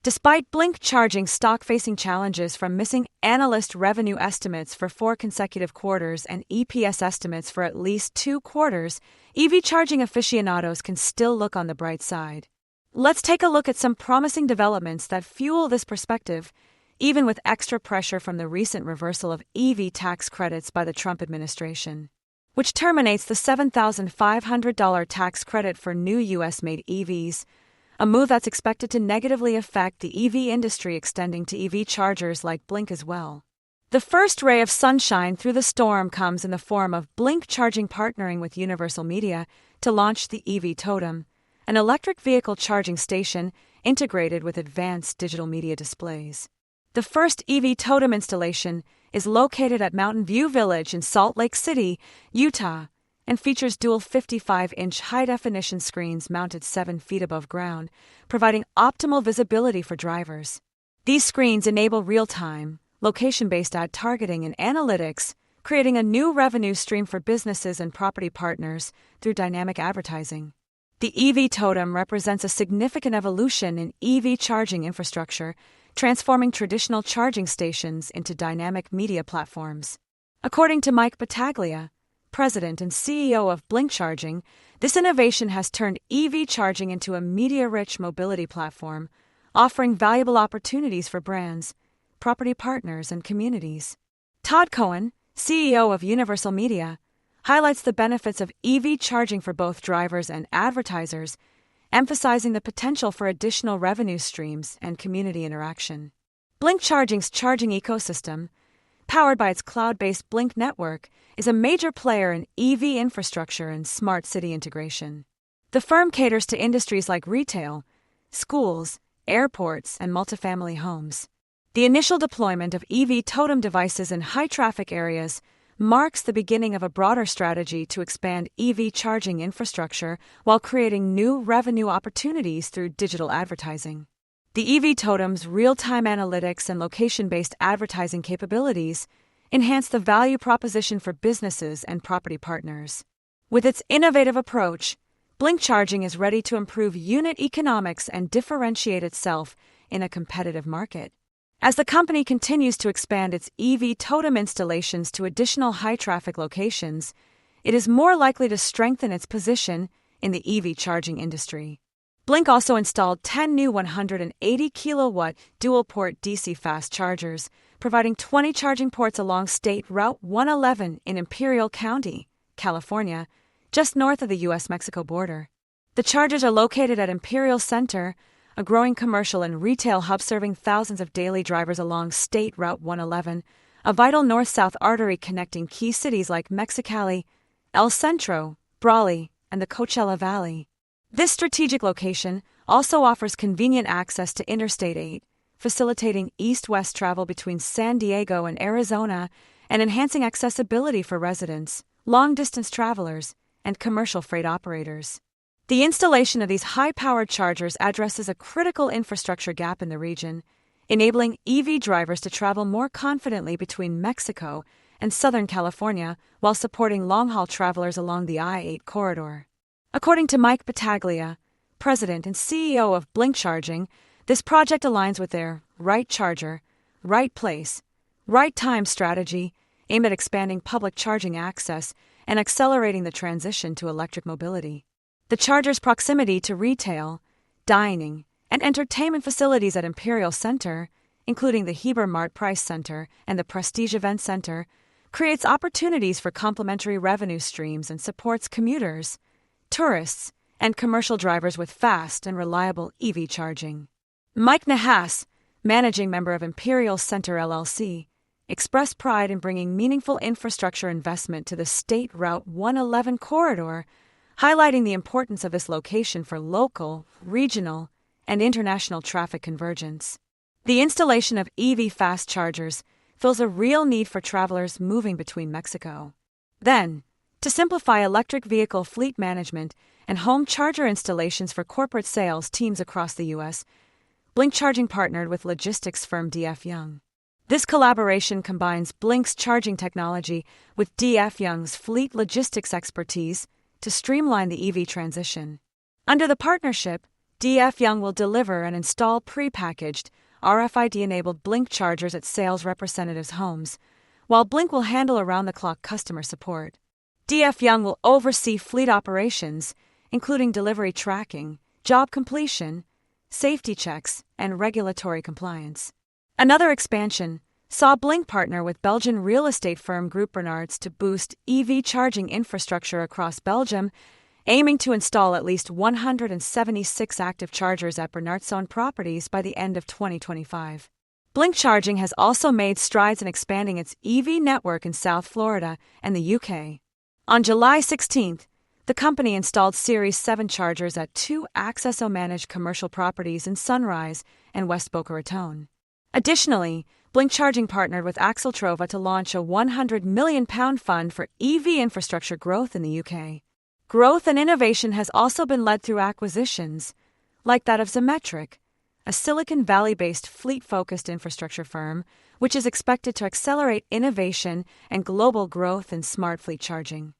Despite BLNK Charging stock facing challenges from missing analyst revenue estimates for 4 consecutive quarters and EPS estimates for at least 2 quarters, EV charging aficionados can still look on the bright side. Let's take a look at some promising developments that fuel this perspective, even with extra pressure from the recent reversal of EV tax credits by the Trump administration, which terminates the $7,500 tax credit for new U.S.-made EVs, a move that's expected to negatively affect the EV industry, extending to EV chargers like BLNK as well. The first ray of sunshine through the storm comes in the form of BLNK Charging partnering with Universal Media to launch the EV Totem, an electric vehicle charging station integrated with advanced digital media displays. The first EV Totem installation is located at Mountain View Village in Salt Lake City, Utah, and features dual 55-inch high-definition screens mounted 7 feet above ground, providing optimal visibility for drivers. These screens enable real-time, location-based ad targeting and analytics, creating a new revenue stream for businesses and property partners through dynamic advertising. The EV Totem represents a significant evolution in EV charging infrastructure, transforming traditional charging stations into dynamic media platforms. According to Mike Battaglia, President and CEO of BLNK Charging, this innovation has turned EV charging into a media-rich mobility platform, offering valuable opportunities for brands, property partners, and communities. Todd Cohen, CEO of Universal Media, highlights the benefits of EV charging for both drivers and advertisers, emphasizing the potential for additional revenue streams and community interaction. BLNK Charging's charging ecosystem, powered by its cloud-based BLNK network, is a major player in EV infrastructure and smart city integration. The firm caters to industries like retail, schools, airports, and multifamily homes. The initial deployment of EV Totem devices in high-traffic areas marks the beginning of a broader strategy to expand EV charging infrastructure while creating new revenue opportunities through digital advertising. The EV Totem's real-time analytics and location-based advertising capabilities enhance the value proposition for businesses and property partners. With its innovative approach, BLNK Charging is ready to improve unit economics and differentiate itself in a competitive market. As the company continues to expand its EV Totem installations to additional high-traffic locations, it is more likely to strengthen its position in the EV charging industry. BLNK also installed 10 new 180-kilowatt dual-port DC fast chargers, providing 20 charging ports along State Route 111 in Imperial County, California, just north of the U.S.-Mexico border. The chargers are located at Imperial Center, a growing commercial and retail hub serving thousands of daily drivers along State Route 111, a vital north-south artery connecting key cities like Mexicali, El Centro, Brawley, and the Coachella Valley. This strategic location also offers convenient access to Interstate 8, facilitating east-west travel between San Diego and Arizona and enhancing accessibility for residents, long-distance travelers, and commercial freight operators. The installation of these high-powered chargers addresses a critical infrastructure gap in the region, enabling EV drivers to travel more confidently between Mexico and Southern California while supporting long-haul travelers along the I-8 corridor. According to Mike Battaglia, President and CEO of BLNK Charging, this project aligns with their right charger, right place, right time strategy aimed at expanding public charging access and accelerating the transition to electric mobility. The charger's proximity to retail, dining, and entertainment facilities at Imperial Center, including the Heber Mart Price Center and the Prestige Event Center, creates opportunities for complementary revenue streams and supports commuters, tourists, and commercial drivers with fast and reliable EV charging. Mike Nahas, managing member of Imperial Center LLC, expressed pride in bringing meaningful infrastructure investment to the State Route 111 corridor, highlighting the importance of this location for local, regional, and international traffic convergence. The installation of EV fast chargers fills a real need for travelers moving between Mexico. Then, to simplify electric vehicle fleet management and home charger installations for corporate sales teams across the U.S., BLNK Charging partnered with logistics firm D.F. Young. This collaboration combines BLNK's charging technology with D.F. Young's fleet logistics expertise to streamline the EV transition. Under the partnership, DF Young will deliver and install pre-packaged, RFID-enabled BLNK chargers at sales representatives' homes, while BLNK will handle around-the-clock customer support. DF Young will oversee fleet operations, including delivery tracking, job completion, safety checks, and regulatory compliance. Another expansion saw BLNK partner with Belgian real estate firm Groupe Bernards to boost EV charging infrastructure across Belgium, aiming to install at least 176 active chargers at Bernards-owned properties by the end of 2025. BLNK Charging has also made strides in expanding its EV network in South Florida and the UK. On July 16th, the company installed Series 7 chargers at 2 Accesso-managed commercial properties in Sunrise and West Boca Raton. Additionally, BLNK Charging partnered with Axel Trova to launch a £100 million fund for EV infrastructure growth in the UK. Growth and innovation has also been led through acquisitions, like that of Zemetric, a Silicon Valley-based fleet-focused infrastructure firm, which is expected to accelerate innovation and global growth in smart fleet charging.